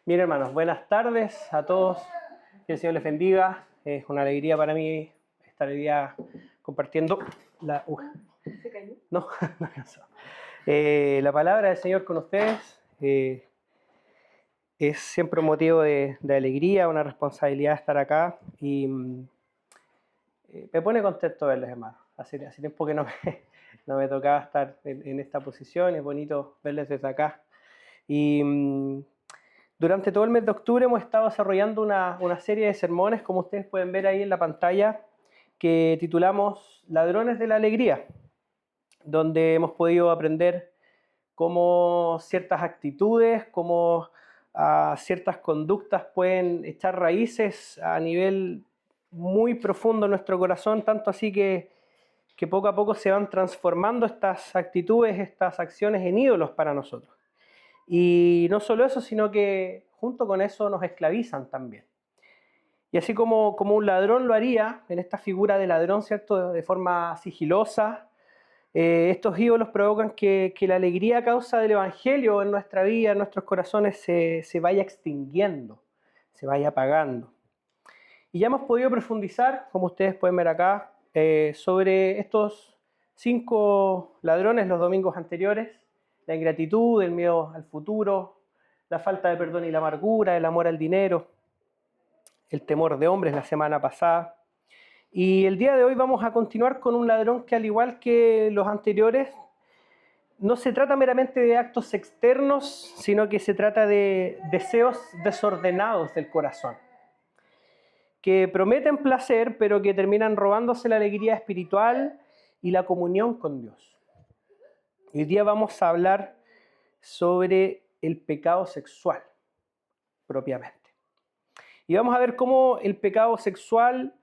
Bien, hermanos, buenas tardes a todos. Que el Señor les bendiga. Es una alegría para mí estar hoy día compartiendo la... ¿Se cayó? No, no alcanzó. La palabra del Señor con ustedes. Es siempre un motivo de alegría, una responsabilidad estar acá y me pone contento verles, hermanos. Hace tiempo que no me tocaba estar en esta posición. Es bonito verles desde acá. Y durante todo el mes de octubre hemos estado desarrollando una serie de sermones, como ustedes pueden ver ahí en la pantalla, que titulamos Ladrones de la Alegría, donde hemos podido aprender cómo ciertas actitudes, cómo ciertas conductas pueden echar raíces a nivel muy profundo en nuestro corazón, tanto así que poco a poco se van transformando estas actitudes, estas acciones en ídolos para nosotros. Y no solo eso, sino que junto con eso nos esclavizan también. Y así como un ladrón lo haría, en esta figura de ladrón, ¿cierto?, de forma sigilosa, estos ídolos provocan que la alegría a causa del Evangelio en nuestra vida, en nuestros corazones, se vaya extinguiendo, se vaya apagando. Y ya hemos podido profundizar, como ustedes pueden ver acá, sobre estos 5 ladrones los domingos anteriores: la ingratitud, el miedo al futuro, la falta de perdón y la amargura, el amor al dinero, el temor de hombres la semana pasada. Y el día de hoy vamos a continuar con un ladrón que, al igual que los anteriores, no se trata meramente de actos externos, sino que se trata de deseos desordenados del corazón, que prometen placer, pero que terminan robándose la alegría espiritual y la comunión con Dios. Hoy día vamos a hablar sobre el pecado sexual, propiamente. Y vamos a ver cómo el pecado sexual,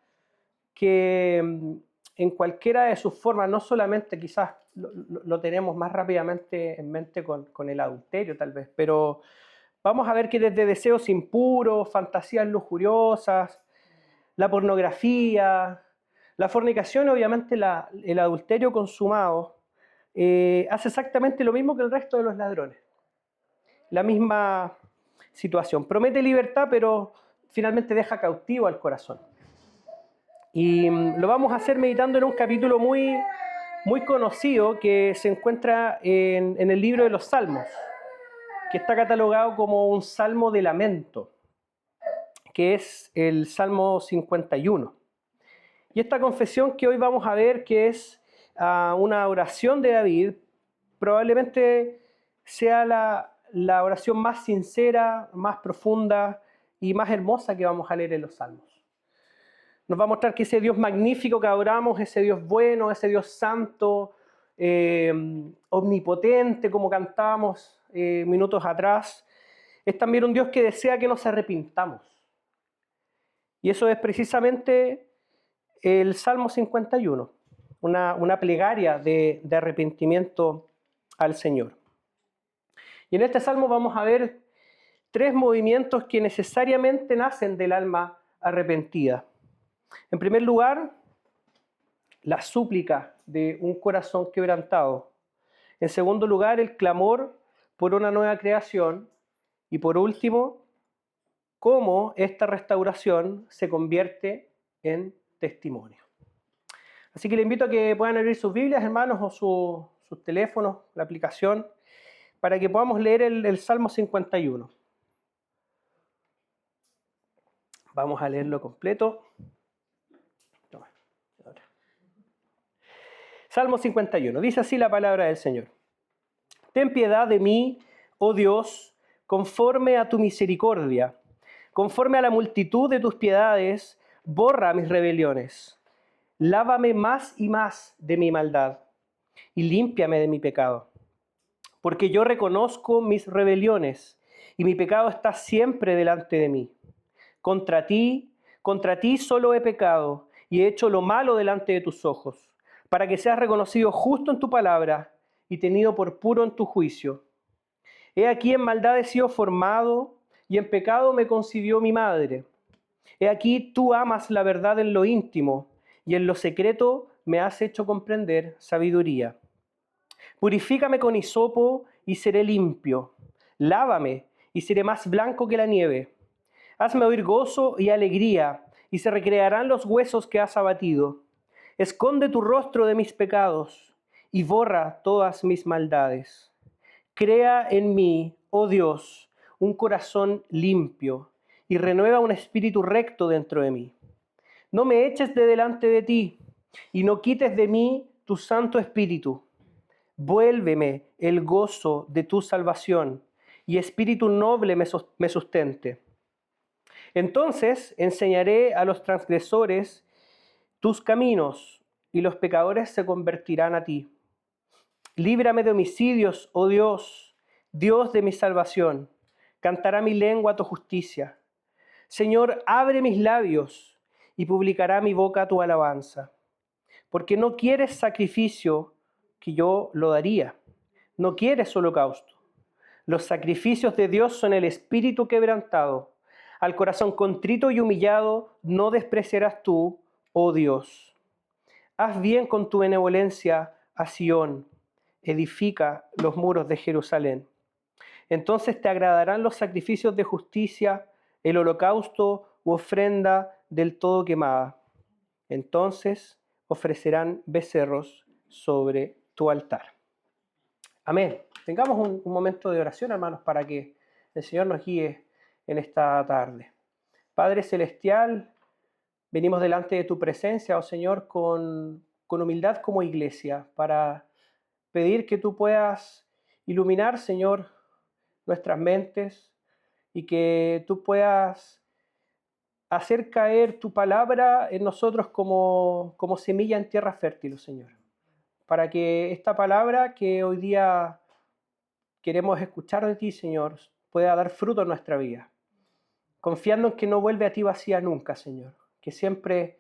que en cualquiera de sus formas, no solamente quizás lo tenemos más rápidamente en mente con el adulterio tal vez, pero vamos a ver que desde deseos impuros, fantasías lujuriosas, la pornografía, la fornicación, obviamente el adulterio consumado, hace exactamente lo mismo que el resto de los ladrones. La misma situación. Promete libertad, pero finalmente deja cautivo al corazón. Y lo vamos a hacer meditando en un capítulo muy conocido que se encuentra en el libro de los Salmos, que está catalogado como un salmo de lamento, que es el Salmo 51. Y esta confesión que hoy vamos a ver, que es una oración de David, probablemente sea la oración más sincera, más profunda y más hermosa que vamos a leer en los Salmos. Nos va a mostrar que ese Dios magnífico que adoramos, ese Dios bueno, ese Dios santo, omnipotente, como cantábamos minutos atrás, es también un Dios que desea que nos arrepintamos. Y eso es precisamente el Salmo 51, una plegaria de arrepentimiento al Señor. Y en este salmo vamos a ver 3 movimientos que necesariamente nacen del alma arrepentida. En primer lugar, la súplica de un corazón quebrantado. En segundo lugar, el clamor por una nueva creación. Y por último, cómo esta restauración se convierte en testimonio. Así que le invito a que puedan abrir sus Biblias, hermanos, o sus teléfonos, la aplicación, para que podamos leer el Salmo 51. Vamos a leerlo completo. Salmo 51. Dice así la palabra del Señor. Ten piedad de mí, oh Dios, conforme a tu misericordia. Conforme a la multitud de tus piedades, borra mis rebeliones. Lávame más y más de mi maldad y límpiame de mi pecado. Porque yo reconozco mis rebeliones y mi pecado está siempre delante de mí. Contra ti solo he pecado y he hecho lo malo delante de tus ojos, para que seas reconocido justo en tu palabra y tenido por puro en tu juicio. He aquí en maldad he sido formado y en pecado me concibió mi madre. He aquí tú amas la verdad en lo íntimo y en lo secreto me has hecho comprender sabiduría. Purifícame con hisopo y seré limpio. Lávame y seré más blanco que la nieve. Hazme oír gozo y alegría, y se recrearán los huesos que has abatido. Esconde tu rostro de mis pecados, y borra todas mis maldades. Crea en mí, oh Dios, un corazón limpio, y renueva un espíritu recto dentro de mí. No me eches de delante de ti, y no quites de mí tu Santo Espíritu. Vuélveme el gozo de tu salvación, y espíritu noble me sustente. Entonces enseñaré a los transgresores tus caminos, y los pecadores se convertirán a ti. Líbrame de homicidios, oh Dios, Dios de mi salvación. Cantará mi lengua tu justicia. Señor, abre mis labios, y publicará mi boca tu alabanza. Porque no quieres sacrificio, que yo lo daría. No quieres holocausto. Los sacrificios de Dios son el espíritu quebrantado. Al corazón contrito y humillado no despreciarás tú, oh Dios. Haz bien con tu benevolencia a Sión. Edifica los muros de Jerusalén. Entonces te agradarán los sacrificios de justicia, el holocausto u ofrenda del todo quemada. Entonces ofrecerán becerros sobre tu altar. Amén. Tengamos un momento de oración, hermanos, para que el Señor nos guíe en esta tarde. Padre Celestial, venimos delante de tu presencia, oh Señor, con humildad como iglesia, para pedir que tú puedas iluminar, Señor, nuestras mentes y que tú puedas hacer caer tu palabra en nosotros como semilla en tierra fértil, Señor. Para que esta palabra que hoy día queremos escuchar de ti, Señor, pueda dar fruto en nuestra vida. Confiando en que no vuelve a ti vacía nunca, Señor. Que siempre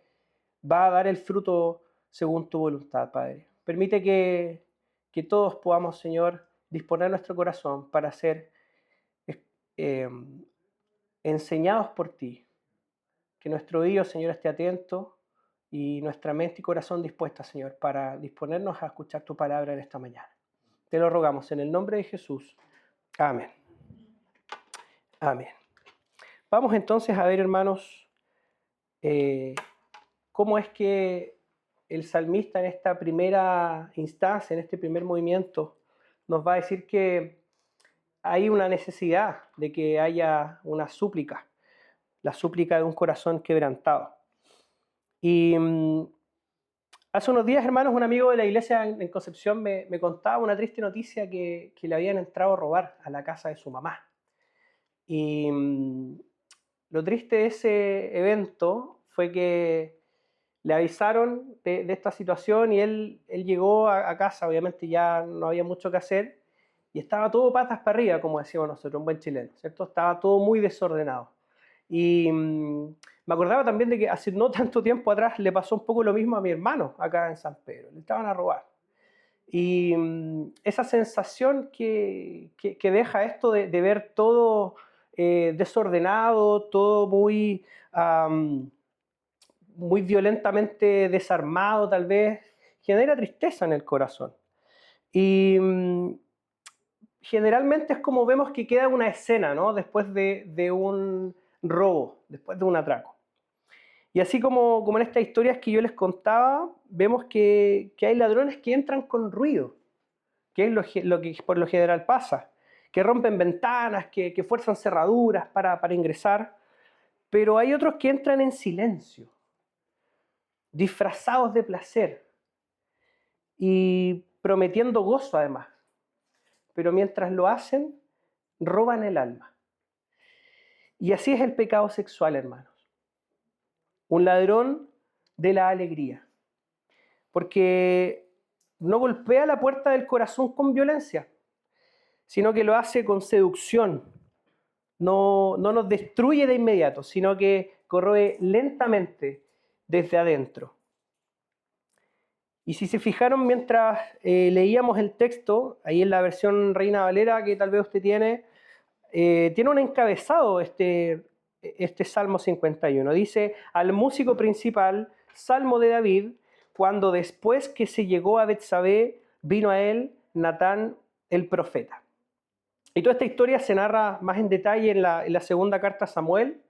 va a dar el fruto según tu voluntad, Padre. Permite que todos podamos, Señor, disponer nuestro corazón para ser enseñados por ti. Que nuestro oído, Señor, esté atento y nuestra mente y corazón dispuesta, Señor, para disponernos a escuchar tu palabra en esta mañana. Te lo rogamos en el nombre de Jesús. Amén. Amén. Vamos entonces a ver, hermanos, cómo es que el salmista en esta primera instancia, en este primer movimiento, nos va a decir que hay una necesidad de que haya una súplica, la súplica de un corazón quebrantado. Y hace unos días, hermanos, un amigo de la iglesia en Concepción me contaba una triste noticia que le habían entrado a robar a la casa de su mamá. Y lo triste de ese evento fue que le avisaron de esta situación y él llegó a casa, obviamente ya no había mucho que hacer, y estaba todo patas para arriba, como decíamos nosotros, un buen chileno, ¿cierto? Estaba todo muy desordenado. Y me acordaba también de que hace no tanto tiempo atrás le pasó un poco lo mismo a mi hermano acá en San Pedro, le estaban a robar. Y esa sensación que deja esto de ver todo desordenado, todo muy, muy violentamente desarmado tal vez, genera tristeza en el corazón. Y generalmente es como vemos que queda una escena, ¿no? Después de un robo, después de un atraco. Y así como en estas historias que yo les contaba, vemos que hay ladrones que entran con ruido, que es lo que por lo general pasa, que rompen ventanas, que fuerzan cerraduras para ingresar, pero hay otros que entran en silencio, disfrazados de placer y prometiendo gozo además. Pero mientras lo hacen, roban el alma. Y así es el pecado sexual, hermanos. Un ladrón de la alegría. Porque no golpea la puerta del corazón con violencia, sino que lo hace con seducción. No nos destruye de inmediato, sino que corroe lentamente desde adentro. Y si se fijaron mientras leíamos el texto, ahí en la versión Reina Valera que tal vez usted tiene un encabezado este Salmo 51. Dice, al músico principal, Salmo de David, cuando después que se llegó a Betsabé, vino a él Natán el profeta. Y toda esta historia se narra más en detalle en la segunda carta a Samuel,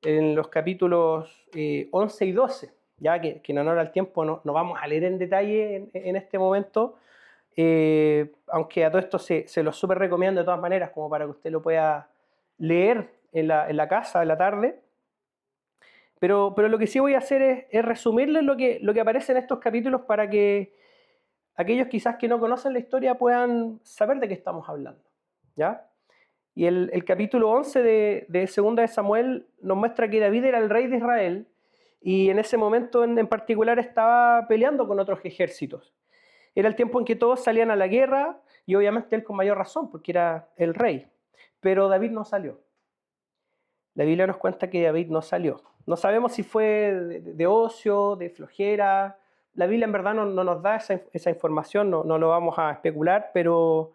en los capítulos 11 y 12, ya que en honor al tiempo no vamos a leer en detalle en este momento, aunque a todo esto se lo súper recomiendo de todas maneras, como para que usted lo pueda leer en la casa, en la tarde. Pero lo que sí voy a hacer es resumirles lo que aparece en estos capítulos para que aquellos quizás que no conocen la historia puedan saber de qué estamos hablando, ¿ya? Y el capítulo 11 de Segunda de Samuel nos muestra que David era el rey de Israel y en ese momento en particular estaba peleando con otros ejércitos. Era el tiempo en que todos salían a la guerra y obviamente él con mayor razón porque era el rey. Pero David no salió. La Biblia nos cuenta que David no salió. No sabemos si fue de ocio, de flojera. La Biblia en verdad no nos da esa información, no lo vamos a especular, pero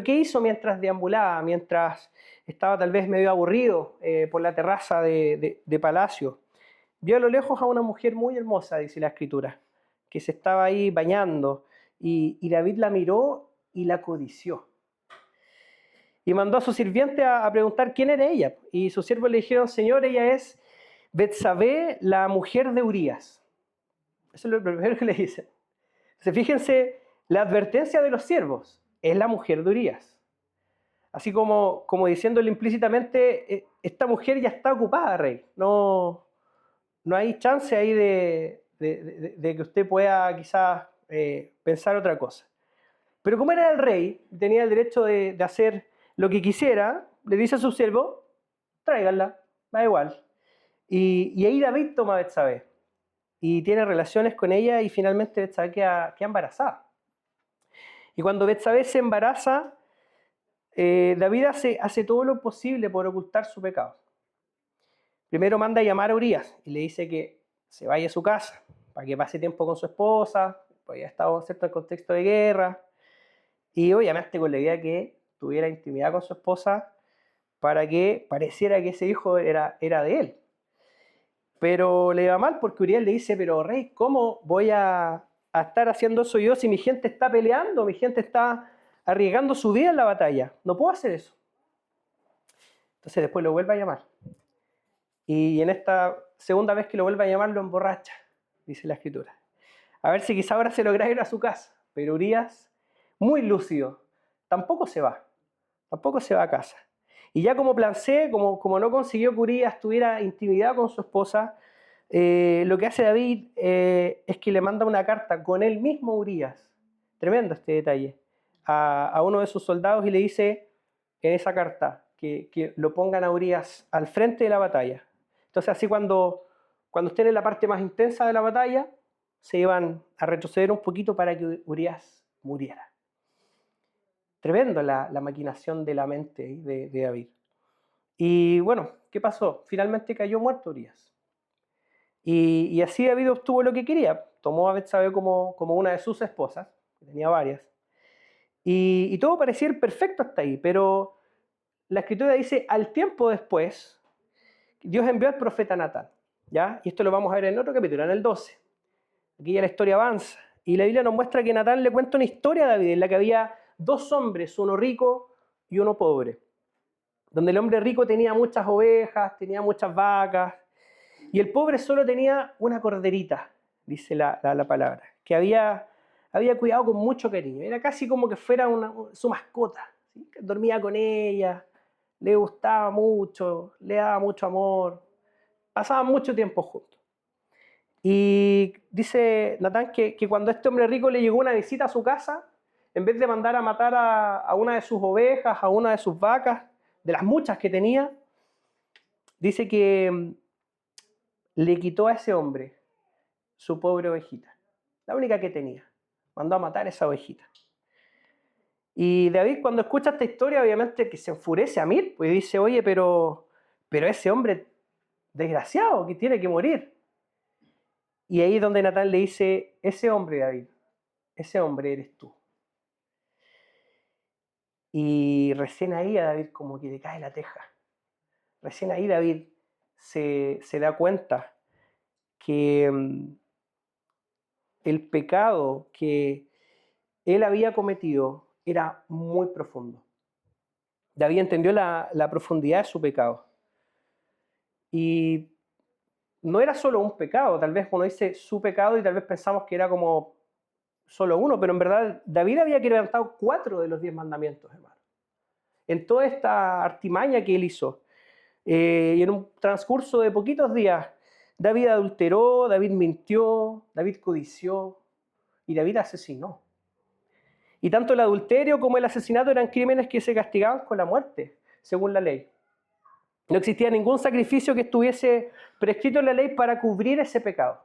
¿qué hizo mientras deambulaba, mientras estaba tal vez medio aburrido por la terraza de palacio? Vio a lo lejos a una mujer muy hermosa, dice la Escritura, que se estaba ahí bañando, y David la miró y la codició. Y mandó a su sirviente a preguntar quién era ella. Y sus siervos le dijeron, Señor, ella es Betsabé, la mujer de Urías. Eso es lo primero que le dicen. Entonces, fíjense la advertencia de los siervos. Es la mujer de Urías. Así como diciéndole implícitamente, esta mujer ya está ocupada, rey. No hay chance ahí de que usted pueda quizás pensar otra cosa. Pero como era el rey, tenía el derecho de hacer lo que quisiera, le dice a su siervo, tráiganla, da igual. Y ahí David toma a Betsabé y tiene relaciones con ella y finalmente Betsabé queda embarazada. Y cuando Betsabé se embaraza, David hace todo lo posible por ocultar su pecado. Primero manda a llamar a Urías y le dice que se vaya a su casa para que pase tiempo con su esposa, pues ya estaba en el contexto de guerra, y obviamente con la idea que tuviera intimidad con su esposa para que pareciera que ese hijo era de él. Pero le va mal porque Uriel le dice, pero rey, ¿cómo voy a estar haciendo eso yo si mi gente está peleando, mi gente está arriesgando su vida en la batalla? No puedo hacer eso. Entonces después lo vuelve a llamar. Y en esta segunda vez que lo vuelve a llamar lo emborracha, dice la Escritura. A ver si quizá ahora se logra ir a su casa. Pero Urias, muy lúcido, tampoco se va a casa. Y ya como plan C, como no consiguió que Urías tuviera intimidad con su esposa, lo que hace David es que le manda una carta con él mismo Urías, tremendo este detalle, a uno de sus soldados y le dice en esa carta que lo pongan a Urías al frente de la batalla. Entonces así cuando estén en la parte más intensa de la batalla, se iban a retroceder un poquito para que Urías muriera. Tremendo la maquinación de la mente de David. Y bueno, ¿qué pasó? Finalmente cayó muerto Urías. Y así David obtuvo lo que quería. Tomó a Betsabé como una de sus esposas, que tenía varias. Y todo parecía ir perfecto hasta ahí, pero la Escritura dice, al tiempo después, Dios envió al profeta Natán. ¿Ya? Y esto lo vamos a ver en otro capítulo, en el 12. Aquí ya la historia avanza. Y la Biblia nos muestra que Natán le cuenta una historia a David en la que había dos hombres, uno rico y uno pobre. Donde el hombre rico tenía muchas ovejas, tenía muchas vacas, y el pobre solo tenía una corderita, dice la palabra, que había cuidado con mucho cariño. Era casi como que fuera su mascota. ¿Sí? Dormía con ella, le gustaba mucho, le daba mucho amor, pasaban mucho tiempo juntos. Y dice Natán que cuando este hombre rico le llegó una visita a su casa, en vez de mandar a matar a una de sus ovejas, a una de sus vacas, de las muchas que tenía, dice que le quitó a ese hombre su pobre ovejita, la única que tenía. Mandó a matar a esa ovejita. Y David cuando escucha esta historia, obviamente que se enfurece a mil, pues dice, oye, pero ese hombre desgraciado que tiene que morir. Y ahí es donde Natán le dice, ese hombre, David, ese hombre eres tú. Y recién ahí a David como que le cae la teja. Recién ahí David se da cuenta que el pecado que él había cometido era muy profundo. David entendió la profundidad de su pecado. Y no era solo un pecado, tal vez uno dice su pecado y tal vez pensamos que era como solo uno, pero en verdad David había quebrantado 4 de los 10 mandamientos, hermano. En toda esta artimaña que él hizo. Y en un transcurso de poquitos días, David adulteró, David mintió, David codició y David asesinó. Y tanto el adulterio como el asesinato eran crímenes que se castigaban con la muerte, según la ley. No existía ningún sacrificio que estuviese prescrito en la ley para cubrir ese pecado.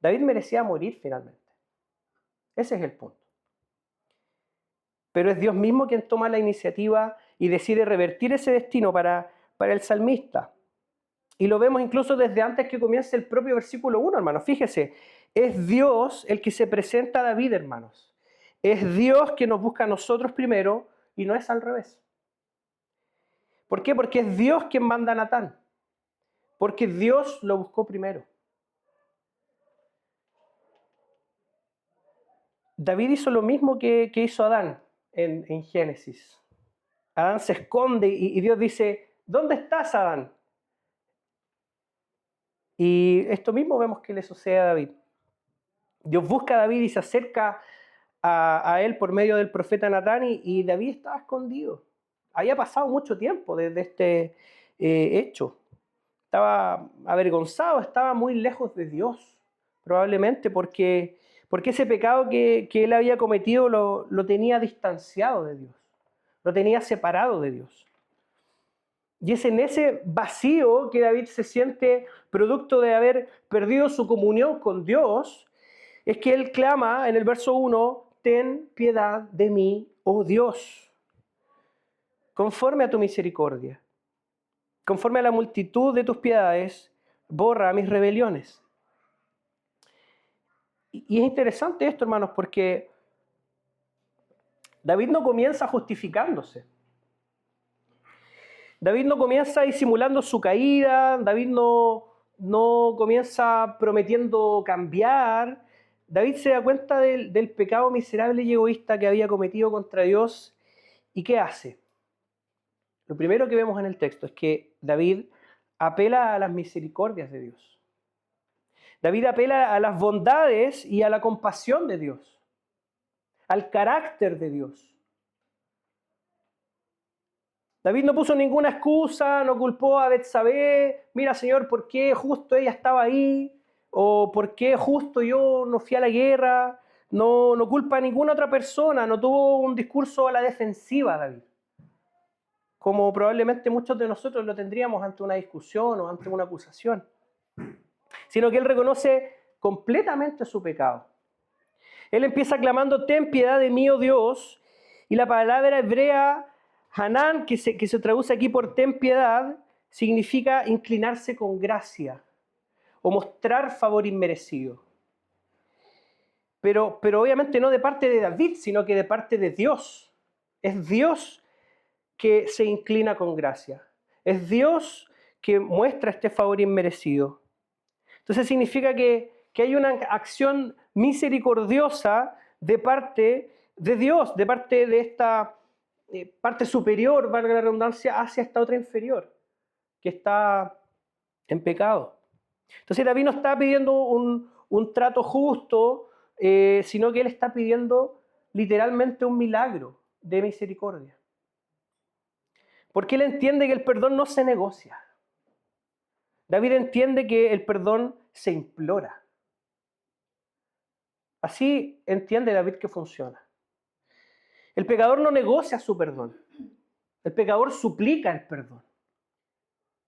David merecía morir finalmente. Ese es el punto. Pero es Dios mismo quien toma la iniciativa y decide revertir ese destino para el salmista. Y lo vemos incluso desde antes que comience el propio versículo 1, hermanos. Fíjese, es Dios el que se presenta a David, hermanos. Es Dios que nos busca a nosotros primero y no es al revés. ¿Por qué? Porque es Dios quien manda a Natán. Porque Dios lo buscó primero. David hizo lo mismo que hizo Adán en Génesis. Adán se esconde y Dios dice, ¿dónde estás, Adán? Y esto mismo vemos que le sucede a David. Dios busca a David y se acerca a él por medio del profeta Natán y David estaba escondido. Había pasado mucho tiempo desde este hecho. Estaba avergonzado, estaba muy lejos de Dios, probablemente porque ese pecado que él había cometido lo tenía distanciado de Dios, lo tenía separado de Dios. Y es en ese vacío que David se siente producto de haber perdido su comunión con Dios, es que él clama en el verso 1, ten piedad de mí, oh Dios, conforme a tu misericordia, conforme a la multitud de tus piedades, borra mis rebeliones. Y es interesante esto, hermanos, porque David no comienza justificándose. David no comienza disimulando su caída, David no comienza prometiendo cambiar. David se da cuenta del pecado miserable y egoísta que había cometido contra Dios. ¿Y qué hace? Lo primero que vemos en el texto es que David apela a las misericordias de Dios. David apela a las bondades y a la compasión de Dios, al carácter de Dios. David no puso ninguna excusa, no culpó a Betsabé. Mira, Señor, ¿por qué justo ella estaba ahí? ¿O por qué justo yo no fui a la guerra? No culpa a ninguna otra persona, no tuvo un discurso a la defensiva, David. Como probablemente muchos de nosotros lo tendríamos ante una discusión o ante una acusación. Sino que él reconoce completamente su pecado. Él empieza clamando, ten piedad de mí, oh Dios, y la palabra hebrea Hanán, que se traduce aquí por ten piedad, significa inclinarse con gracia o mostrar favor inmerecido. Pero obviamente no de parte de David, sino que de parte de Dios. Es Dios que se inclina con gracia. Es Dios que muestra este favor inmerecido. Entonces significa que hay una acción misericordiosa de parte de Dios, de parte de esta parte superior, valga la redundancia, hacia esta otra inferior, que está en pecado. Entonces David no está pidiendo un trato justo, sino que él está pidiendo literalmente un milagro de misericordia. Porque él entiende que el perdón no se negocia. David entiende que el perdón se implora. Así entiende David que funciona. El pecador no negocia su perdón. El pecador suplica el perdón.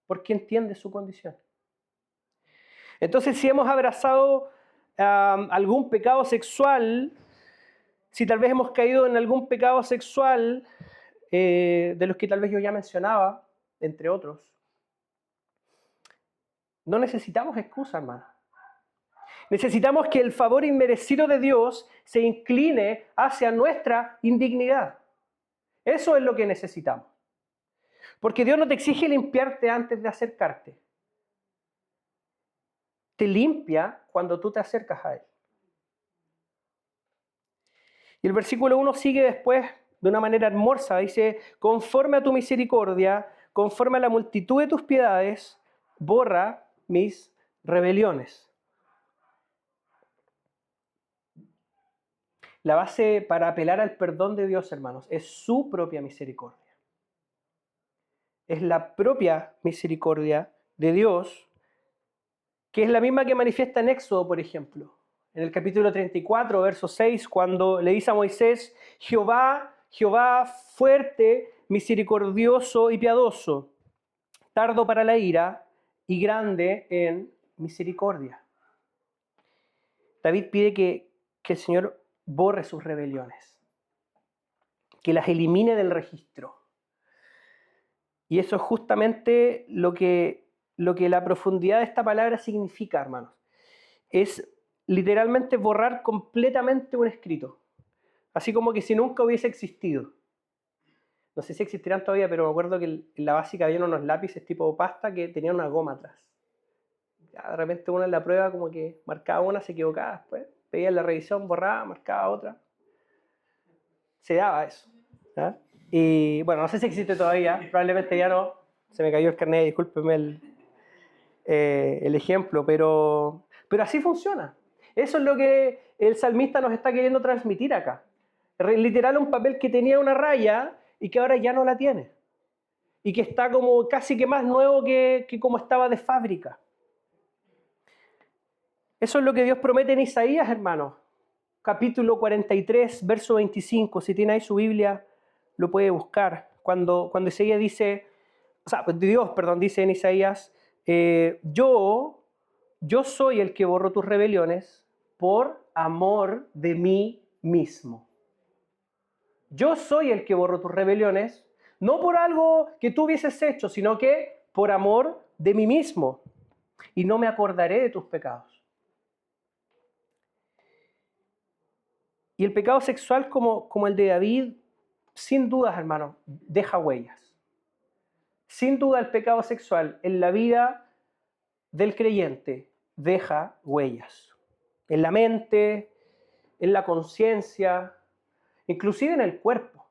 Porque entiende su condición. Entonces, si hemos abrazado algún pecado sexual, si tal vez hemos caído en algún pecado sexual, de los que tal vez yo ya mencionaba, entre otros, no necesitamos excusa, hermano. Necesitamos que el favor inmerecido de Dios se incline hacia nuestra indignidad. Eso es lo que necesitamos. Porque Dios no te exige limpiarte antes de acercarte. Te limpia cuando tú te acercas a Él. Y el versículo 1 sigue después de una manera hermosa. Dice, conforme a tu misericordia, conforme a la multitud de tus piedades, borra mis rebeliones. La base para apelar al perdón de Dios, hermanos, es su propia misericordia. Es la propia misericordia de Dios, que es la misma que manifiesta en Éxodo, por ejemplo. En el capítulo 34, verso 6, cuando le dice a Moisés, Jehová, fuerte, misericordioso y piadoso, tardo para la ira y grande en misericordia. David pide que el Señor borre sus rebeliones, que las elimine del registro. Y eso es justamente lo que la profundidad de esta palabra significa, hermanos. Es literalmente borrar completamente un escrito. Así como que si nunca hubiese existido. No sé si existirán todavía, pero me acuerdo que en la básica había unos lápices tipo pasta que tenían una goma atrás. De repente uno en la prueba como que marcaba una, se equivocaba después. Pedía la revisión, borraba, marcaba otra. Se daba eso. ¿Ah? Y bueno, no sé si existe todavía, probablemente ya no. Se me cayó el carnet, discúlpeme el ejemplo, pero así funciona. Eso es lo que el salmista nos está queriendo transmitir acá. Literal, un papel que tenía una raya y que ahora ya no la tiene. Y que está como casi que más nuevo que como estaba de fábrica. Eso es lo que Dios promete en Isaías, hermanos. Capítulo 43, verso 25. Si tiene ahí su Biblia, lo puede buscar. Cuando Isaías dice, Dios dice en Isaías, yo soy el que borro tus rebeliones por amor de mí mismo. Yo soy el que borro tus rebeliones, no por algo que tú hubieses hecho, sino que por amor de mí mismo. Y no me acordaré de tus pecados. Y el pecado sexual como el de David, sin dudas, hermanos, deja huellas. Sin duda el pecado sexual en la vida del creyente deja huellas. En la mente, en la conciencia, inclusive en el cuerpo.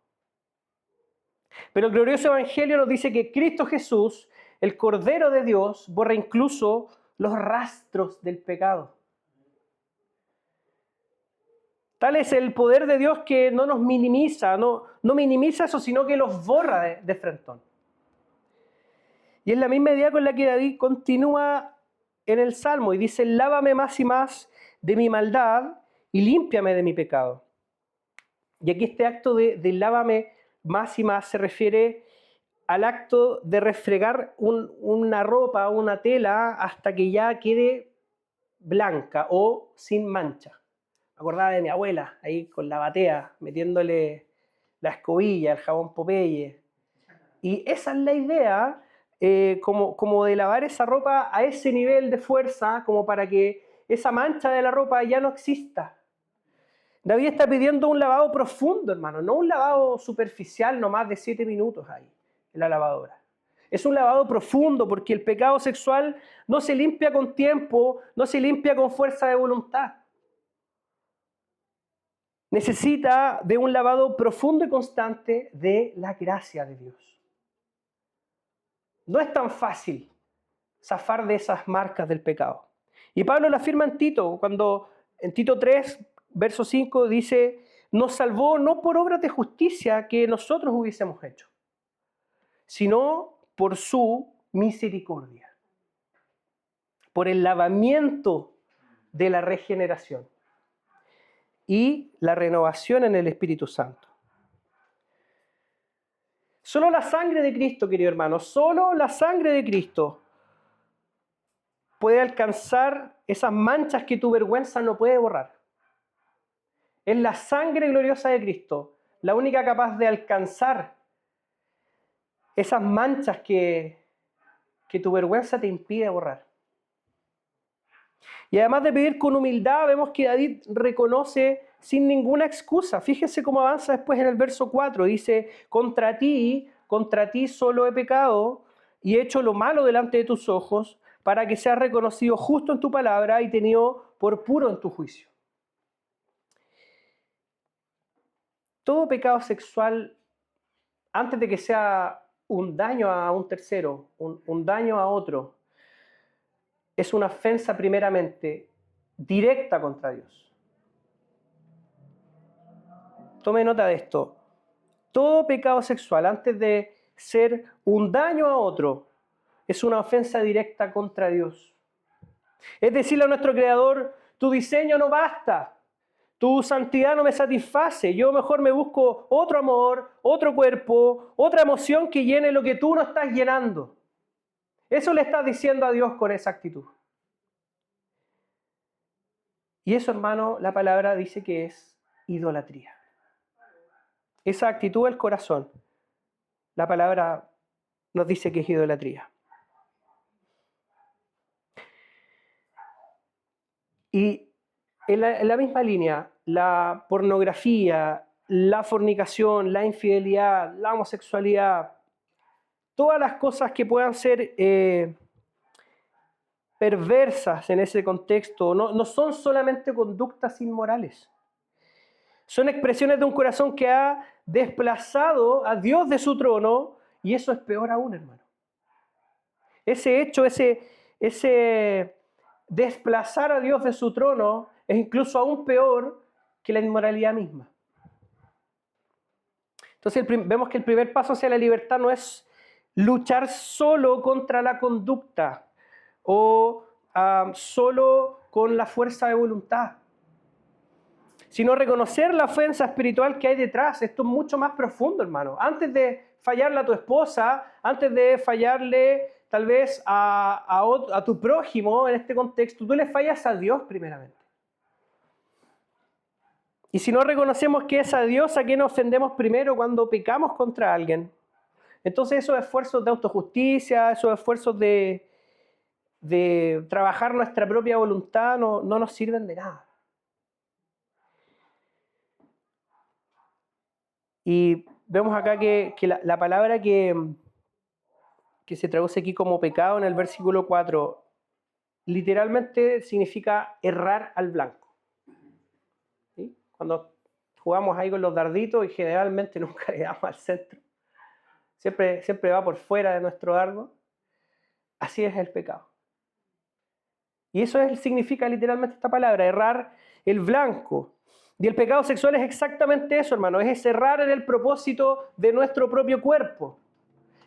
Pero el glorioso Evangelio nos dice que Cristo Jesús, el Cordero de Dios, borra incluso los rastros del pecado. Tal es el poder de Dios que no nos minimiza, no minimiza eso, sino que los borra de frentón. Y es la misma idea con la que David continúa en el Salmo y dice, lávame más y más de mi maldad y límpiame de mi pecado. Y aquí este acto de lávame más y más se refiere al acto de refregar una ropa, una tela, hasta que ya quede blanca o sin mancha. Me acordaba de mi abuela, ahí con la batea, metiéndole la escobilla, el jabón Popeye. Y esa es la idea, como de lavar esa ropa a ese nivel de fuerza, como para que esa mancha de la ropa ya no exista. David está pidiendo un lavado profundo, hermano, no un lavado superficial, no más de 7 minutos ahí, en la lavadora. Es un lavado profundo porque el pecado sexual no se limpia con tiempo, no se limpia con fuerza de voluntad. Necesita de un lavado profundo y constante de la gracia de Dios. No es tan fácil zafar de esas marcas del pecado. Y Pablo lo afirma en Tito, cuando en Tito 3, verso 5, dice, nos salvó no por obras de justicia que nosotros hubiésemos hecho, sino por su misericordia, por el lavamiento de la regeneración y la renovación en el Espíritu Santo. Solo la sangre de Cristo, querido hermano, solo la sangre de Cristo puede alcanzar esas manchas que tu vergüenza no puede borrar. Es la sangre gloriosa de Cristo la única capaz de alcanzar esas manchas que tu vergüenza te impide borrar. Y además de pedir con humildad, vemos que David reconoce sin ninguna excusa. Fíjese cómo avanza después en el verso 4. Dice, contra ti solo he pecado y he hecho lo malo delante de tus ojos, para que seas reconocido justo en tu palabra y tenido por puro en tu juicio. todo pecado sexual, antes de que sea un daño a un tercero, un daño a otro, es una ofensa primeramente directa contra Dios. Tome nota de esto. Todo pecado sexual, antes de ser un daño a otro, es una ofensa directa contra Dios. Es decirle a nuestro Creador, tu diseño no basta, tu santidad no me satisface, yo mejor me busco otro amor, otro cuerpo, otra emoción que llene lo que tú no estás llenando. Eso le estás diciendo a Dios con esa actitud. Y eso, hermano, la palabra dice que es idolatría. Esa actitud del corazón, la palabra nos dice que es idolatría. Y en la misma línea, la pornografía, la fornicación, la infidelidad, la homosexualidad, todas las cosas que puedan ser perversas en ese contexto, no son solamente conductas inmorales. Son expresiones de un corazón que ha desplazado a Dios de su trono, y eso es peor aún, hermano. Ese hecho, ese desplazar a Dios de su trono es incluso aún peor que la inmoralidad misma. Entonces vemos que el primer paso hacia la libertad no es luchar solo contra la conducta o solo con la fuerza de voluntad, sino reconocer la ofensa espiritual que hay detrás. Esto es mucho más profundo, hermano. Antes de fallarle a tu esposa, antes de fallarle tal vez a tu prójimo en este contexto, tú le fallas a Dios primeramente. Y si no reconocemos que es a Dios a quien ofendemos primero cuando pecamos contra alguien, entonces esos esfuerzos de autojusticia, esos esfuerzos de trabajar nuestra propia voluntad no nos sirven de nada. Y vemos acá que la palabra que se traduce aquí como pecado en el versículo 4, literalmente significa errar al blanco. ¿Sí? Cuando jugamos ahí con los darditos y generalmente nunca le damos al centro, siempre va por fuera de nuestro dardo, así es el pecado. Y eso significa literalmente esta palabra, errar el blanco. Y el pecado sexual es exactamente eso, hermano, es errar en el propósito de nuestro propio cuerpo.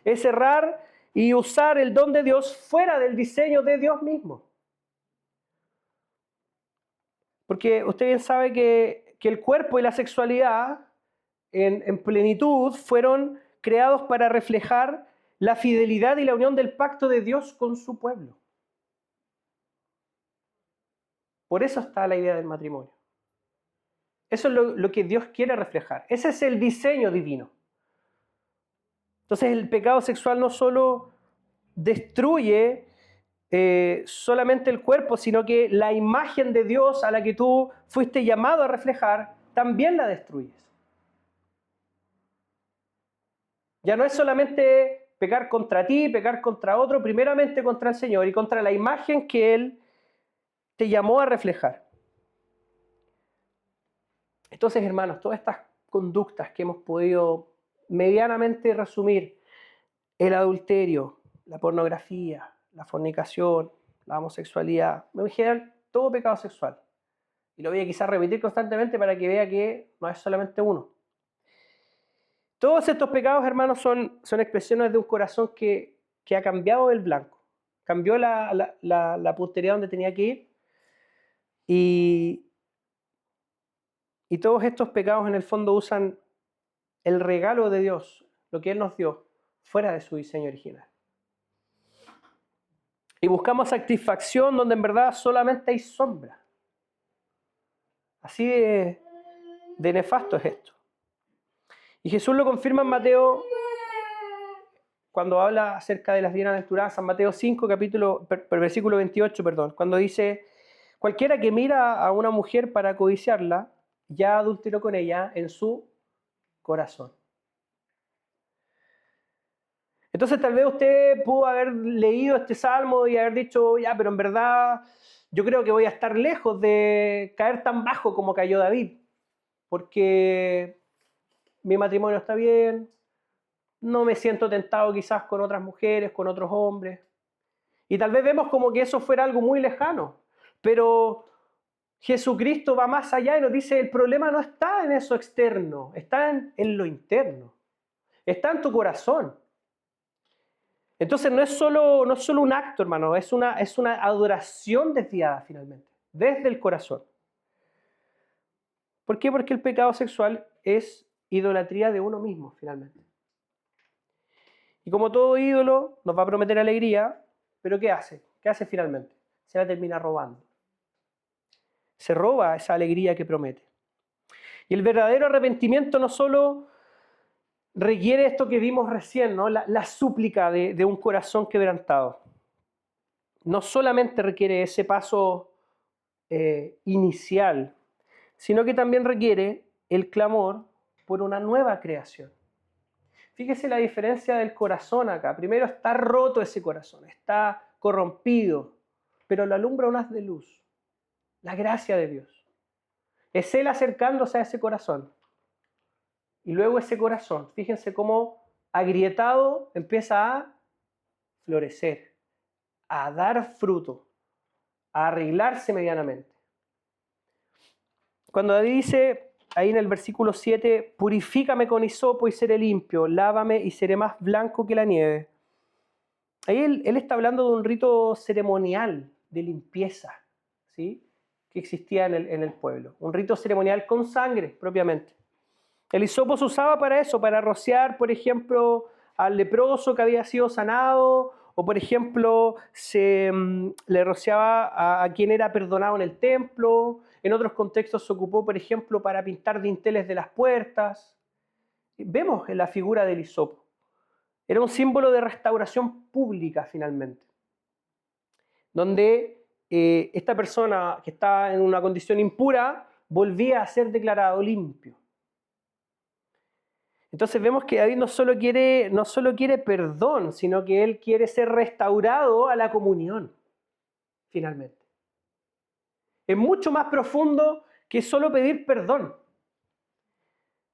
Es errar y usar el don de Dios fuera del diseño de Dios mismo. Porque usted bien sabe que el cuerpo y la sexualidad en plenitud fueron creados para reflejar la fidelidad y la unión del pacto de Dios con su pueblo. Por eso está la idea del matrimonio. Eso es lo que Dios quiere reflejar. Ese es el diseño divino. Entonces el pecado sexual no solo destruye solamente el cuerpo, sino que la imagen de Dios a la que tú fuiste llamado a reflejar, también la destruyes. Ya no es solamente pecar contra ti, pecar contra otro, primeramente contra el Señor y contra la imagen que Él te llamó a reflejar. Entonces, hermanos, todas estas conductas que hemos podido medianamente resumir, el adulterio, la pornografía, la fornicación, la homosexualidad, en general, todo pecado sexual. Y lo voy a quizás repetir constantemente para que vea que no es solamente uno. Todos estos pecados, hermanos, son expresiones de un corazón que ha cambiado el blanco. Cambió la puntería donde tenía que ir. Y todos estos pecados en el fondo usan el regalo de Dios, lo que Él nos dio, fuera de su diseño original. Y buscamos satisfacción donde en verdad solamente hay sombra. Así de nefasto es esto. Y Jesús lo confirma en Mateo, cuando habla acerca de las bienaventuranzas, Mateo 5, versículo 28, cuando dice, cualquiera que mira a una mujer para codiciarla, ya adulteró con ella en su corazón. Entonces tal vez usted pudo haber leído este salmo y haber dicho, ya, pero en verdad yo creo que voy a estar lejos de caer tan bajo como cayó David, porque mi matrimonio está bien, no me siento tentado quizás con otras mujeres, con otros hombres. Y tal vez vemos como que eso fuera algo muy lejano, pero Jesucristo va más allá y nos dice, el problema no está en eso externo, está en lo interno, está en tu corazón. Entonces no es solo un acto, hermano, es una adoración desviada finalmente, desde el corazón. ¿Por qué? Porque el pecado sexual es idolatría de uno mismo, finalmente. Y como todo ídolo, nos va a prometer alegría, pero ¿qué hace? ¿Qué hace finalmente? Se la termina robando. Se roba esa alegría que promete. Y el verdadero arrepentimiento no solo requiere esto que vimos recién, ¿no? La súplica de un corazón quebrantado. No solamente requiere ese paso inicial, sino que también requiere el clamor por una nueva creación. Fíjese la diferencia del corazón acá. Primero está roto ese corazón, está corrompido, pero lo alumbra un haz de luz, la gracia de Dios. Es Él acercándose a ese corazón. Y luego ese corazón, fíjense cómo agrietado empieza a florecer, a dar fruto, a arreglarse medianamente. Cuando David dice ahí en el versículo 7, purifícame con hisopo y seré limpio, lávame y seré más blanco que la nieve. Ahí él está hablando de un rito ceremonial de limpieza, ¿sí? Que existía en el pueblo. Un rito ceremonial con sangre, propiamente. El hisopo se usaba para eso, para rociar, por ejemplo, al leproso que había sido sanado, o por ejemplo, le rociaba a quien era perdonado en el templo. En otros contextos se ocupó, por ejemplo, para pintar dinteles de las puertas. Vemos en la figura del hisopo. Era un símbolo de restauración pública, finalmente, donde esta persona que estaba en una condición impura volvía a ser declarado limpio. Entonces vemos que David no solo quiere perdón, sino que él quiere ser restaurado a la comunión, finalmente. Es mucho más profundo que solo pedir perdón.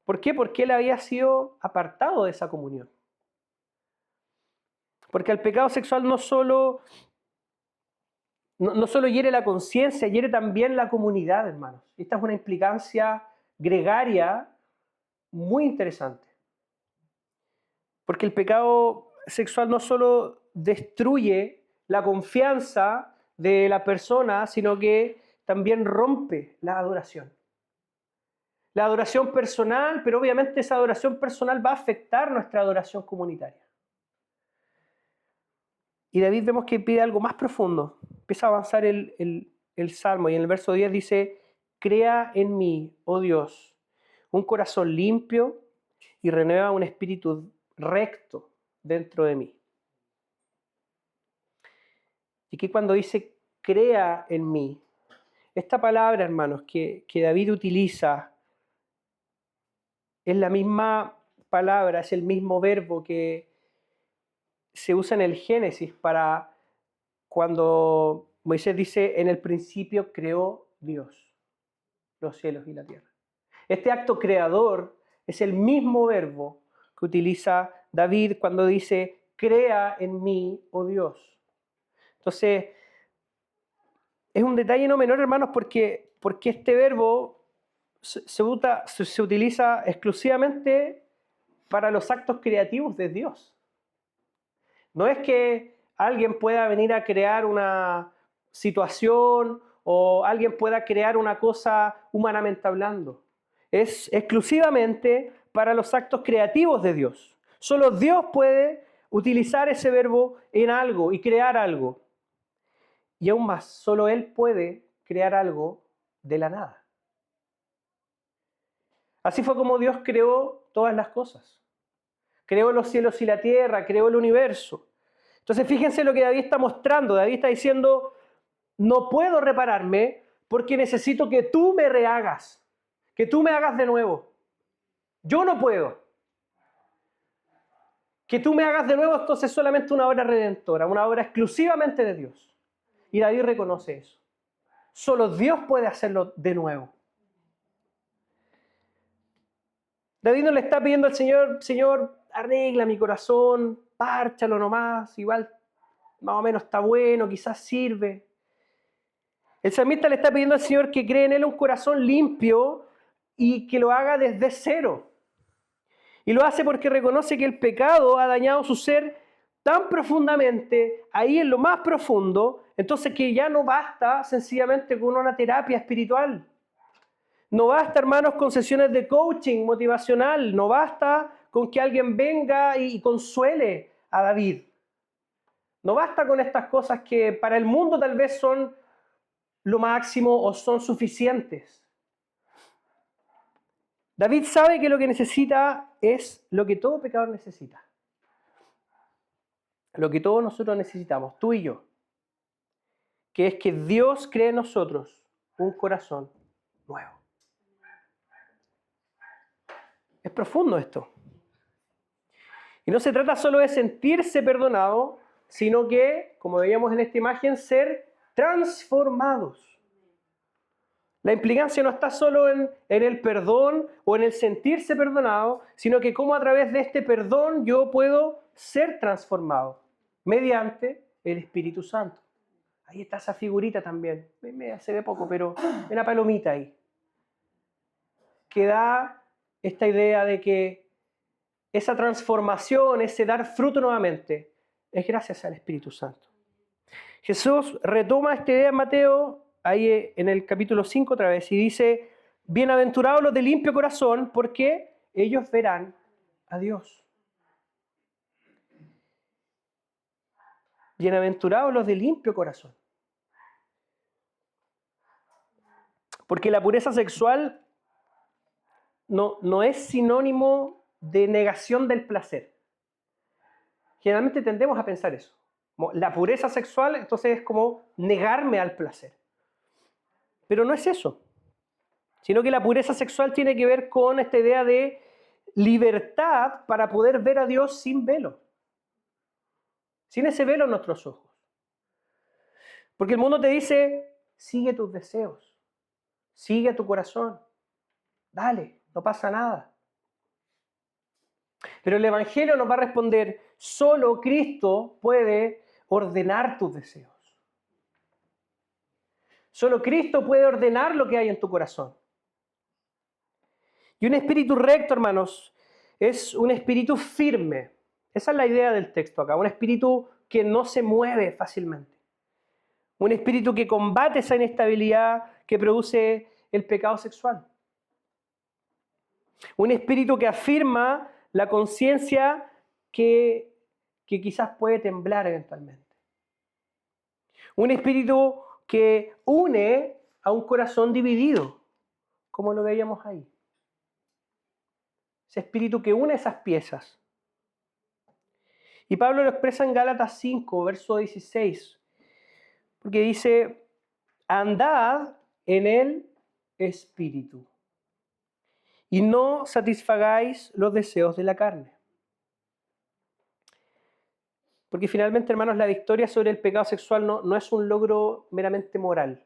¿Por qué? Porque él había sido apartado de esa comunión. Porque el pecado sexual no solo hiere la conciencia, hiere también la comunidad, hermanos. Esta es una implicancia gregaria muy interesante. Porque el pecado sexual no solo destruye la confianza de la persona, sino que también rompe la adoración. La adoración personal, pero obviamente esa adoración personal va a afectar nuestra adoración comunitaria. Y David vemos que pide algo más profundo. Empieza a avanzar el Salmo y en el verso 10 dice, crea en mí, oh Dios, un corazón limpio y renueva un espíritu recto dentro de mí. Y que cuando dice crea en mí, esta palabra, hermanos, que David utiliza es la misma palabra, es el mismo verbo que se usa en el Génesis para cuando Moisés dice, en el principio creó Dios los cielos y la tierra. Este acto creador es el mismo verbo que utiliza David cuando dice, crea en mí, oh Dios. Entonces, es un detalle no menor, hermanos, porque este verbo se utiliza exclusivamente para los actos creativos de Dios. No es que alguien pueda venir a crear una situación o alguien pueda crear una cosa humanamente hablando. Es exclusivamente para los actos creativos de Dios. Solo Dios puede utilizar ese verbo en algo y crear algo. Y aún más, solo Él puede crear algo de la nada. Así fue como Dios creó todas las cosas. Creó los cielos y la tierra, creó el universo. Entonces fíjense lo que David está mostrando. David está diciendo, no puedo repararme porque necesito que tú me rehagas, que tú me hagas de nuevo. Yo no puedo. Que tú me hagas de nuevo, entonces es solamente una obra redentora, una obra exclusivamente de Dios. Y David reconoce eso. Solo Dios puede hacerlo de nuevo. David no le está pidiendo al Señor, Señor, arregla mi corazón, párchalo nomás, igual más o menos está bueno, quizás sirve. El salmista le está pidiendo al Señor que cree en él un corazón limpio y que lo haga desde cero. Y lo hace porque reconoce que el pecado ha dañado su ser tan profundamente, ahí en lo más profundo, entonces que ya no basta sencillamente con una terapia espiritual. No basta, hermanos, con sesiones de coaching motivacional. No basta con que alguien venga y consuele a David. No basta con estas cosas que para el mundo tal vez son lo máximo o son suficientes. David sabe que lo que necesita es lo que todo pecador necesita. Lo que todos nosotros necesitamos, tú y yo. Que es que Dios cree en nosotros un corazón nuevo. Es profundo esto. Y no se trata solo de sentirse perdonado, sino que, como veíamos en esta imagen, ser transformados. La implicancia no está solo en el perdón o en el sentirse perdonado, sino que cómo a través de este perdón yo puedo ser transformado mediante el Espíritu Santo. Ahí está esa figurita también. Se ve poco, pero una palomita ahí. Que da esta idea de que esa transformación, ese dar fruto nuevamente, es gracias al Espíritu Santo. Jesús retoma esta idea en Mateo, ahí en el capítulo 5 otra vez, y dice, bienaventurados los de limpio corazón, porque ellos verán a Dios. Bienaventurados los de limpio corazón. Porque la pureza sexual no es sinónimo de negación del placer. Generalmente tendemos a pensar eso. La pureza sexual, entonces, es como negarme al placer. Pero no es eso. Sino que la pureza sexual tiene que ver con esta idea de libertad para poder ver a Dios sin velo. Sin ese velo en nuestros ojos. Porque el mundo te dice, sigue tus deseos. Sigue tu corazón. Dale, no pasa nada. Pero el Evangelio nos va a responder, solo Cristo puede ordenar tus deseos. Solo Cristo puede ordenar lo que hay en tu corazón. Y un espíritu recto, hermanos, es un espíritu firme. Esa es la idea del texto acá, un espíritu que no se mueve fácilmente. Un espíritu que combate esa inestabilidad que produce el pecado sexual. Un espíritu que afirma la conciencia que quizás puede temblar eventualmente. Un espíritu que une a un corazón dividido, como lo veíamos ahí. Ese espíritu que une esas piezas. Y Pablo lo expresa en Gálatas 5, verso 16, porque dice, andad en el espíritu y no satisfagáis los deseos de la carne. Porque finalmente, hermanos, la victoria sobre el pecado sexual no es un logro meramente moral.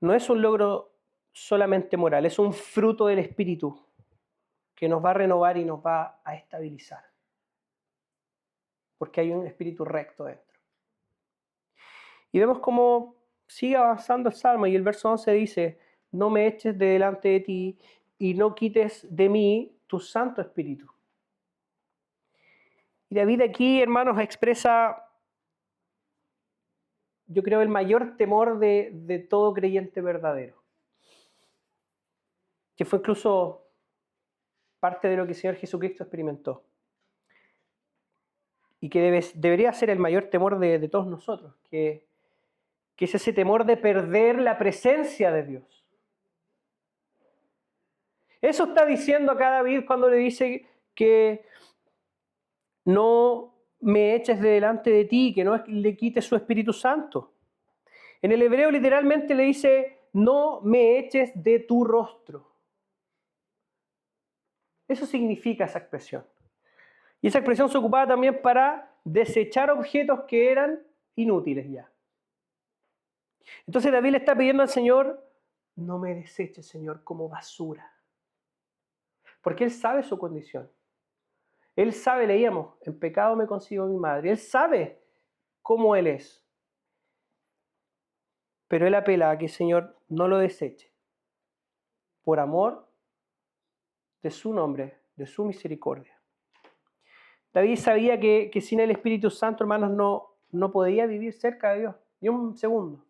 No es un logro solamente moral, es un fruto del Espíritu que nos va a renovar y nos va a estabilizar. Porque hay un espíritu recto dentro. Y vemos cómo sigue avanzando el Salmo y el verso 11 dice, no me eches de delante de ti y no quites de mí tu Santo Espíritu. Y David aquí, hermanos, expresa, yo creo, el mayor temor de todo creyente verdadero. Que fue incluso parte de lo que el Señor Jesucristo experimentó. Y que debería ser el mayor temor de todos nosotros, que es ese temor de perder la presencia de Dios. Eso está diciendo acá David cuando le dice que no me eches de delante de ti, que no le quites su Espíritu Santo. En el hebreo literalmente le dice, no me eches de tu rostro. Eso significa esa expresión. Y esa expresión se ocupaba también para desechar objetos que eran inútiles ya. Entonces David le está pidiendo al Señor, no me deseches, Señor, como basura. porque Él sabe su condición. Él sabe, leíamos, en pecado me concibió mi madre. Él sabe cómo Él es. Pero Él apela a que el Señor no lo deseche. Por amor de su nombre, de su misericordia. David sabía que sin el Espíritu Santo, hermanos, no podía vivir cerca de Dios, ni un segundo.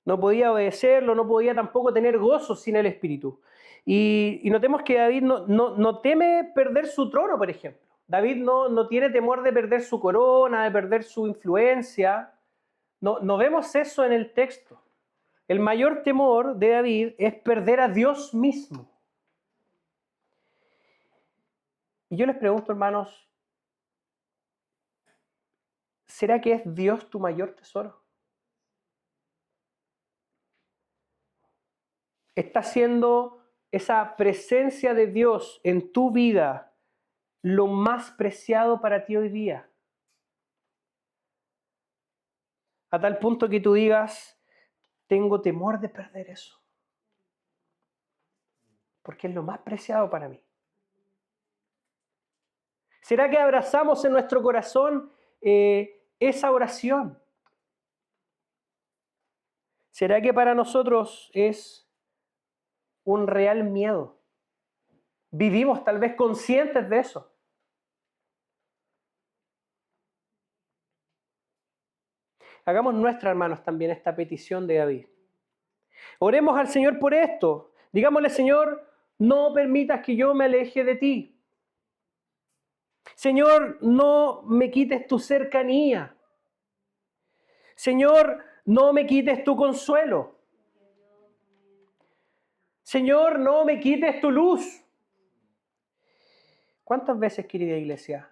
No podía obedecerlo, no podía tampoco tener gozo sin el Espíritu. Y notemos que David no teme perder su trono, por ejemplo. David no tiene temor de perder su corona, de perder su influencia. No vemos eso en el texto. El mayor temor de David es perder a Dios mismo. Y yo les pregunto, hermanos, ¿será que es Dios tu mayor tesoro? ¿Está siendo esa presencia de Dios en tu vida lo más preciado para ti hoy día? A tal punto que tú digas, tengo temor de perder eso. Porque es lo más preciado para mí. ¿Será que abrazamos en nuestro corazón esa oración? ¿Será que para nosotros es un real miedo? Vivimos tal vez conscientes de eso. Hagamos nuestra, hermanos, también esta petición de David. Oremos al Señor por esto. Digámosle, Señor, no permitas que yo me aleje de ti. Señor, no me quites tu cercanía. Señor, no me quites tu consuelo. Señor, no me quites tu luz. ¿Cuántas veces, querida iglesia,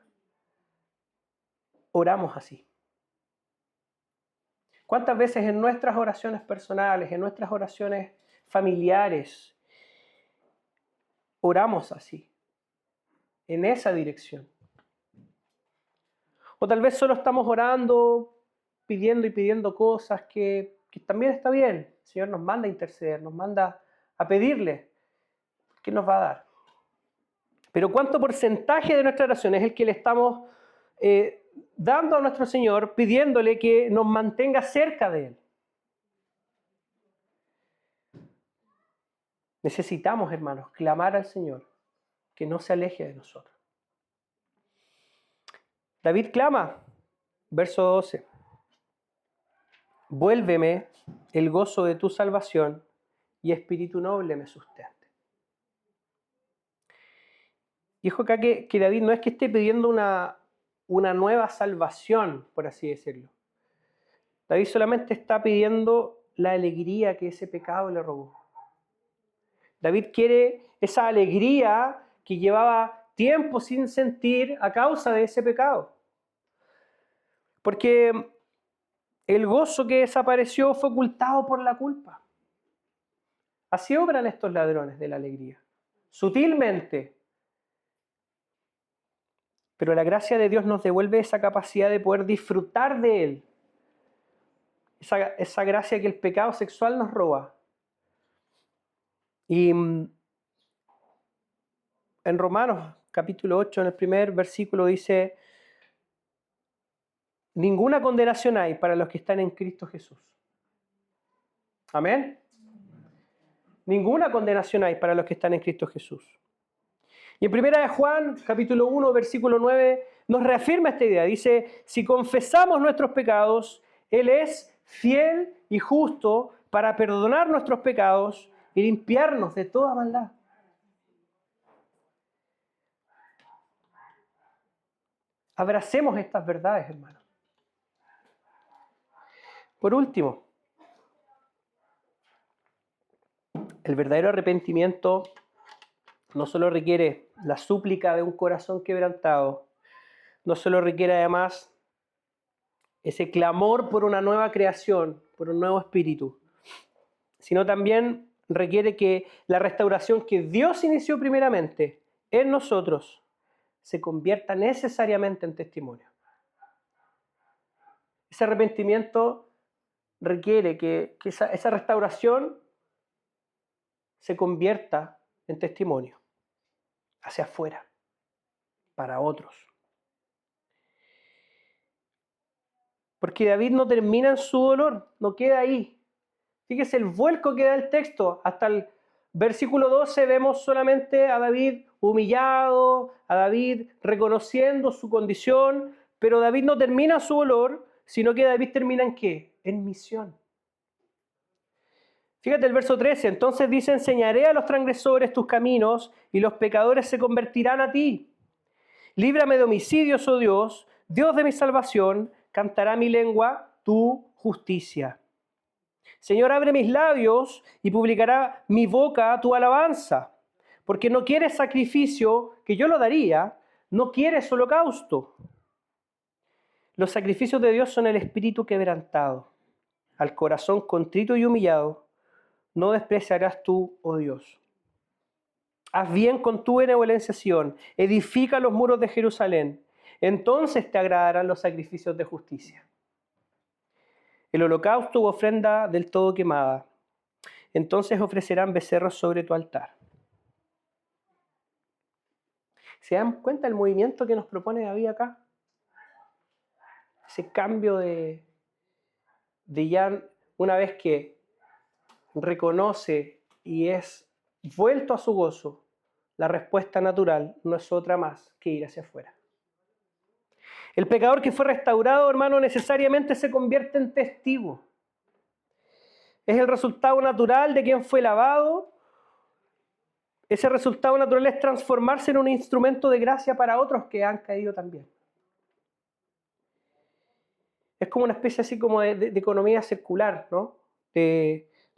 oramos así? ¿Cuántas veces en nuestras oraciones personales, en nuestras oraciones familiares, oramos así, en esa dirección? O tal vez solo estamos orando, pidiendo y pidiendo cosas que también está bien. El Señor nos manda a interceder, nos manda a pedirle. ¿Qué nos va a dar? Pero ¿cuánto porcentaje de nuestra oración es el que le estamos dando a nuestro Señor, pidiéndole que nos mantenga cerca de Él? Necesitamos, hermanos, clamar al Señor que no se aleje de nosotros. David clama, verso 12. Vuélveme el gozo de tu salvación y espíritu noble me sustente. Y ojo acá que David no es que esté pidiendo una nueva salvación, por así decirlo. David solamente está pidiendo la alegría que ese pecado le robó. David quiere esa alegría que llevaba tiempo sin sentir a causa de ese pecado. Porque el gozo que desapareció fue ocultado por la culpa. Así obran estos ladrones de la alegría, sutilmente. Pero la gracia de Dios nos devuelve esa capacidad de poder disfrutar de Él. Esa gracia que el pecado sexual nos roba. Y en Romanos capítulo 8, en el primer versículo dice, ninguna condenación hay para los que están en Cristo Jesús. Amén. Ninguna condenación hay para los que están en Cristo Jesús. Y en 1 de Juan, capítulo 1, versículo 9, nos reafirma esta idea. Dice, si confesamos nuestros pecados, Él es fiel y justo para perdonar nuestros pecados y limpiarnos de toda maldad. Abracemos estas verdades, hermanos. Por último, el verdadero arrepentimiento no solo requiere la súplica de un corazón quebrantado, no solo requiere además ese clamor por una nueva creación, por un nuevo espíritu, sino también requiere que la restauración que Dios inició primeramente en nosotros se convierta necesariamente en testimonio. Ese arrepentimiento requiere que esa restauración se convierta en testimonio. hacia afuera, para otros. Porque David no termina en su dolor, no queda ahí. Fíjese el vuelco que da el texto. Hasta el versículo 12 vemos solamente a David humillado, a David reconociendo su condición, pero David no termina su dolor, sino que David termina ¿en qué? En misión. Fíjate el verso 13, entonces dice, enseñaré a los transgresores tus caminos y los pecadores se convertirán a ti. Líbrame de homicidios, oh Dios, Dios de mi salvación, cantará mi lengua tu justicia. Señor, abre mis labios y publicará mi boca tu alabanza, porque no quieres sacrificio, que yo lo daría, no quieres holocausto. Los sacrificios de Dios son el espíritu quebrantado, al corazón contrito y humillado, no despreciarás tú, oh Dios. Haz bien con tu benevolencia, Sión, edifica los muros de Jerusalén, entonces te agradarán los sacrificios de justicia. El holocausto u ofrenda del todo quemada, entonces ofrecerán becerros sobre tu altar. ¿Se dan cuenta del movimiento que nos propone David acá? Ese cambio de ya una vez que reconoce y es vuelto a su gozo, la respuesta natural no es otra más que ir hacia afuera. El pecador que fue restaurado, hermano, necesariamente se convierte en testigo. Es el resultado natural de quien fue lavado. Ese resultado natural es transformarse en un instrumento de gracia para otros que han caído también. Es como una especie así como de economía circular, ¿no?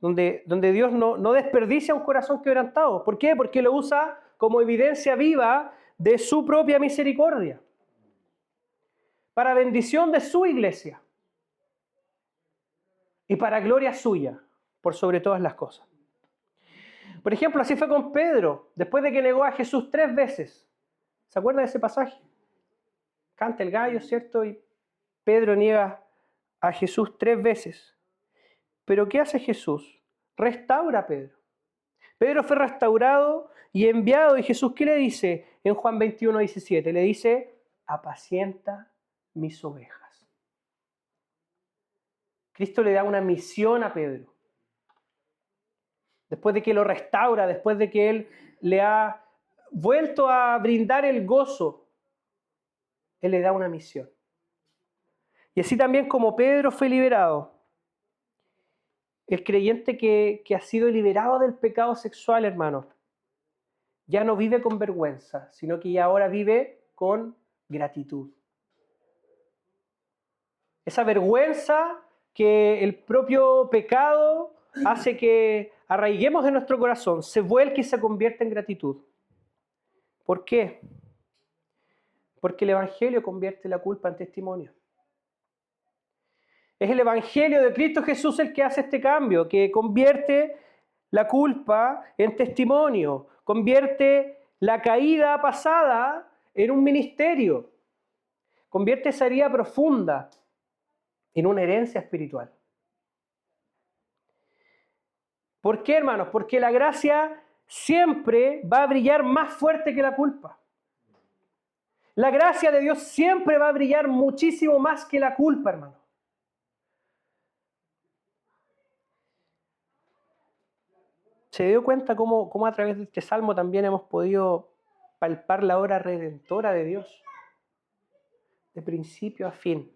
Donde Dios no desperdicia un corazón quebrantado. ¿Por qué? Porque lo usa como evidencia viva de su propia misericordia, para bendición de su iglesia y para gloria suya, por sobre todas las cosas. Por ejemplo, así fue con Pedro, después de que negó a Jesús 3 veces. ¿Se acuerdan de ese pasaje? Canta el gallo, ¿cierto? Y Pedro niega a Jesús 3 veces. ¿Pero qué hace Jesús? Restaura a Pedro. Pedro fue restaurado y enviado, y Jesús, ¿qué le dice en Juan 21:17? Le dice, apacienta mis ovejas. Cristo le da una misión a Pedro. Después de que lo restaura, después de que Él le ha vuelto a brindar el gozo, Él le da una misión. Y así también como Pedro fue liberado, el creyente que ha sido liberado del pecado sexual, hermano, ya no vive con vergüenza, sino que ya ahora vive con gratitud. Esa vergüenza que el propio pecado hace que arraiguemos en nuestro corazón, se vuelque y se convierte en gratitud. ¿Por qué? Porque el Evangelio convierte la culpa en testimonio. Es el Evangelio de Cristo Jesús el que hace este cambio, que convierte la culpa en testimonio, convierte la caída pasada en un ministerio, convierte esa herida profunda en una herencia espiritual. ¿Por qué, hermanos? Porque la gracia siempre va a brillar más fuerte que la culpa. La gracia de Dios siempre va a brillar muchísimo más que la culpa, hermano. ¿Se dio cuenta cómo a través de este salmo también hemos podido palpar la obra redentora de Dios? De principio a fin.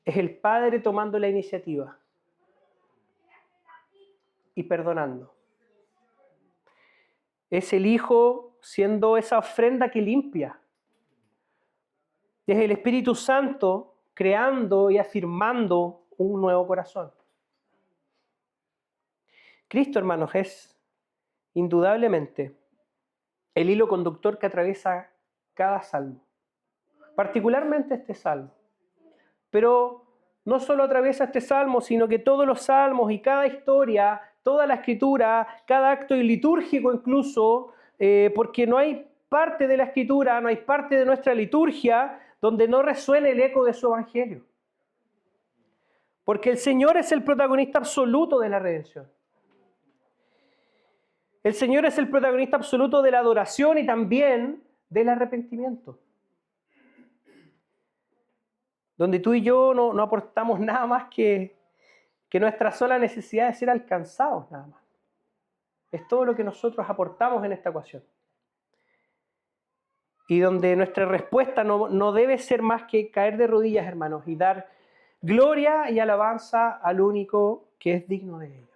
Es el Padre tomando la iniciativa y perdonando. Es el Hijo siendo esa ofrenda que limpia. Es el Espíritu Santo creando y afirmando un nuevo corazón. Cristo, hermanos, es indudablemente el hilo conductor que atraviesa cada salmo, particularmente este salmo. Pero no solo atraviesa este salmo, sino que todos los salmos y cada historia, toda la escritura, cada acto litúrgico incluso, porque no hay parte de la escritura, no hay parte de nuestra liturgia donde no resuene el eco de su evangelio. Porque el Señor es el protagonista absoluto de la redención. El Señor es el protagonista absoluto de la adoración y también del arrepentimiento. Donde tú y yo no aportamos nada más que nuestra sola necesidad de ser alcanzados, nada más. Es todo lo que nosotros aportamos en esta ecuación. Y donde nuestra respuesta no debe ser más que caer de rodillas, hermanos, y dar gloria y alabanza al único que es digno de ello.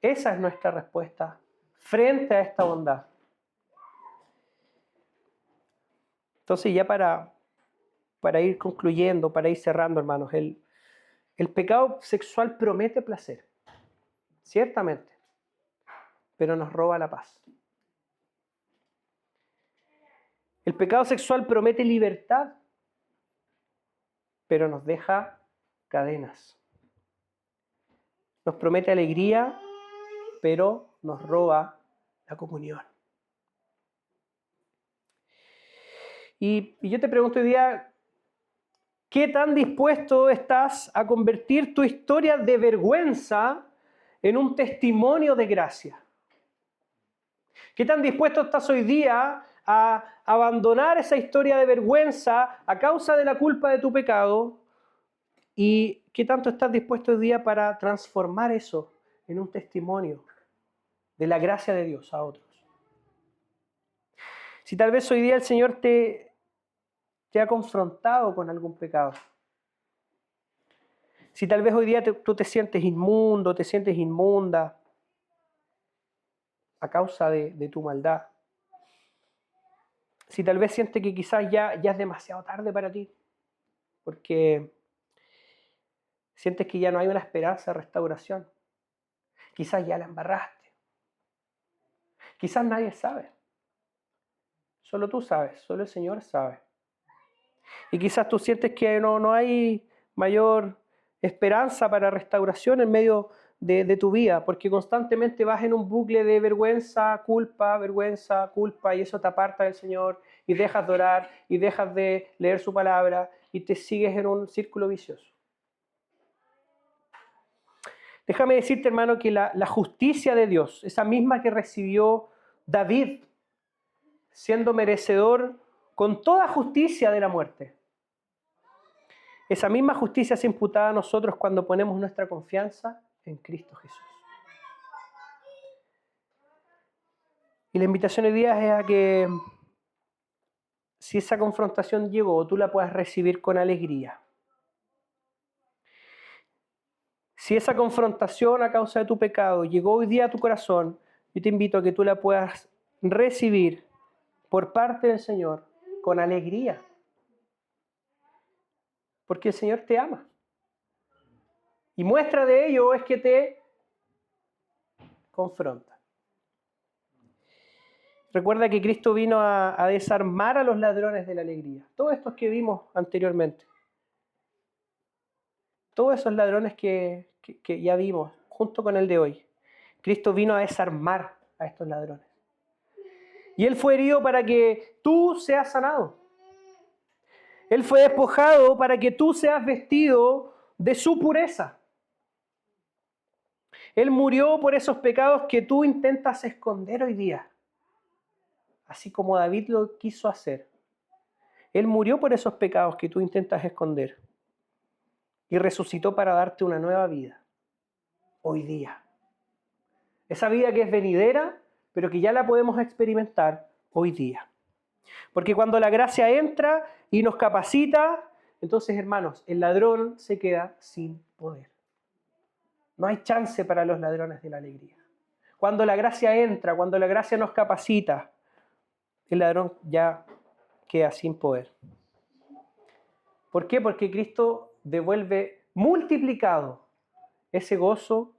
Esa es nuestra respuesta frente a esta bondad. Entonces, ya para ir concluyendo, para ir cerrando, hermanos, el pecado sexual promete placer, ciertamente, pero nos roba la paz. El pecado sexual promete libertad, pero nos deja cadenas. Nos promete alegría, pero nos roba la comunión. Y yo te pregunto hoy día, ¿qué tan dispuesto estás a convertir tu historia de vergüenza en un testimonio de gracia? ¿Qué tan dispuesto estás hoy día a abandonar esa historia de vergüenza a causa de la culpa de tu pecado? ¿Y qué tanto estás dispuesto hoy día para transformar eso en un testimonio de la gracia de Dios a otros? Si tal vez hoy día el Señor te ha confrontado con algún pecado, si tal vez hoy día tú te sientes inmundo, te sientes inmunda a causa de tu maldad, si tal vez sientes que quizás ya es demasiado tarde para ti, porque sientes que ya no hay una esperanza de restauración, quizás ya la embarraste, quizás nadie sabe, solo tú sabes, solo el Señor sabe. Y quizás tú sientes que no hay mayor esperanza para restauración en medio de tu vida, porque constantemente vas en un bucle de vergüenza, culpa, y eso te aparta del Señor, y dejas de orar, y dejas de leer su palabra, y te sigues en un círculo vicioso. Déjame decirte, hermano, que la justicia de Dios, esa misma que recibió David, siendo merecedor con toda justicia de la muerte, esa misma justicia es imputada a nosotros cuando ponemos nuestra confianza en Cristo Jesús. Y la invitación hoy día es a que si esa confrontación llegó, tú la puedas recibir con alegría. Si esa confrontación a causa de tu pecado llegó hoy día a tu corazón, yo te invito a que tú la puedas recibir por parte del Señor con alegría. Porque el Señor te ama. Y muestra de ello es que te confronta. Recuerda que Cristo vino a desarmar a los ladrones de la alegría. Todos estos que vimos anteriormente. Todos esos ladrones que ya vimos, junto con el de hoy. Cristo vino a desarmar a estos ladrones. Y Él fue herido para que tú seas sanado. Él fue despojado para que tú seas vestido de su pureza. Él murió por esos pecados que tú intentas esconder hoy día. Así como David lo quiso hacer. Él murió por esos pecados que tú intentas esconder. Y resucitó para darte una nueva vida. Hoy día. Esa vida que es venidera, pero que ya la podemos experimentar hoy día. Porque cuando la gracia entra y nos capacita, entonces, hermanos, el ladrón se queda sin poder. No hay chance para los ladrones de la alegría. Cuando la gracia entra, cuando la gracia nos capacita, el ladrón ya queda sin poder. ¿Por qué? Porque Cristo devuelve multiplicado ese gozo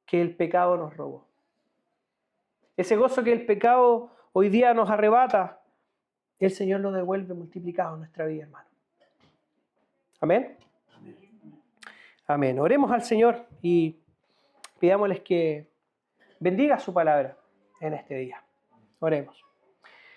que el pecado nos robó. Ese gozo que el pecado hoy día nos arrebata, el Señor lo devuelve multiplicado en nuestra vida, hermano. Amén. Amén. Oremos al Señor y pidámosles que bendiga su palabra en este día. Oremos.